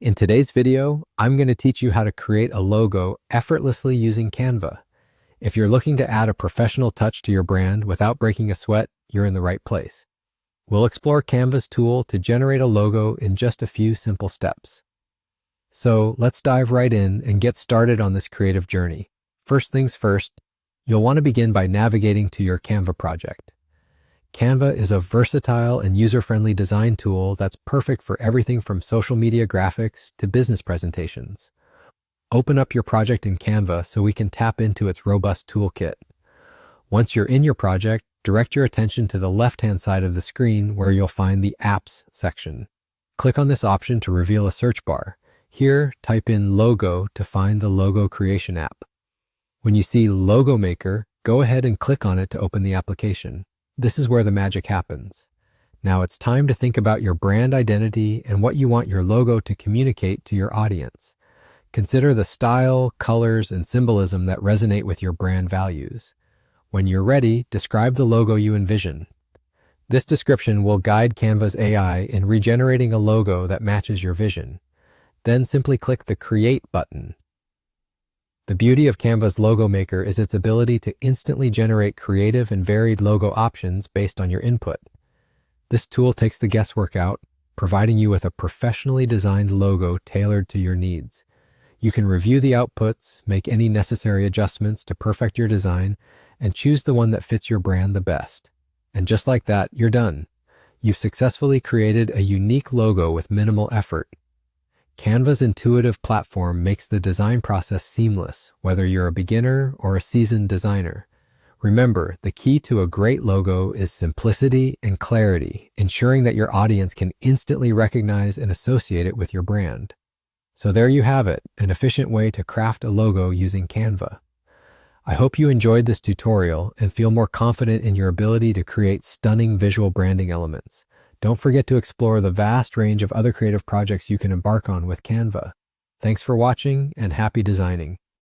In today's video, I'm going to teach you how to create a logo effortlessly using Canva. If you're looking to add a professional touch to your brand without breaking a sweat, you're in the right place. We'll explore Canva's tool to generate a logo in just a few simple steps. So let's dive right in and get started on this creative journey. First things first, you'll want to begin by navigating to your Canva project. Canva is a versatile and user-friendly design tool that's perfect for everything from social media graphics to business presentations. Open up your project in Canva so we can tap into its robust toolkit. Once you're in your project, direct your attention to the left-hand side of the screen where you'll find the Apps section. Click on this option to reveal a search bar. Here, type in Logo to find the Logo Creation app. When you see Logo Maker, go ahead and click on it to open the application. This is where the magic happens. Now it's time to think about your brand identity and what you want your logo to communicate to your audience. Consider the style, colors, and symbolism that resonate with your brand values. When you're ready, describe the logo you envision. This description will guide Canva's AI in regenerating a logo that matches your vision. Then simply click the Create button. The beauty of Canva's Logo Maker is its ability to instantly generate creative and varied logo options based on your input. This tool takes the guesswork out, providing you with a professionally designed logo tailored to your needs. You can review the outputs, make any necessary adjustments to perfect your design, and choose the one that fits your brand the best. And just like that, you're done. You've successfully created a unique logo with minimal effort. Canva's intuitive platform makes the design process seamless, whether you're a beginner or a seasoned designer. Remember, the key to a great logo is simplicity and clarity, ensuring that your audience can instantly recognize and associate it with your brand. So there you have it, an efficient way to craft a logo using Canva. I hope you enjoyed this tutorial and feel more confident in your ability to create stunning visual branding elements. Don't forget to explore the vast range of other creative projects you can embark on with Canva. Thanks for watching and happy designing.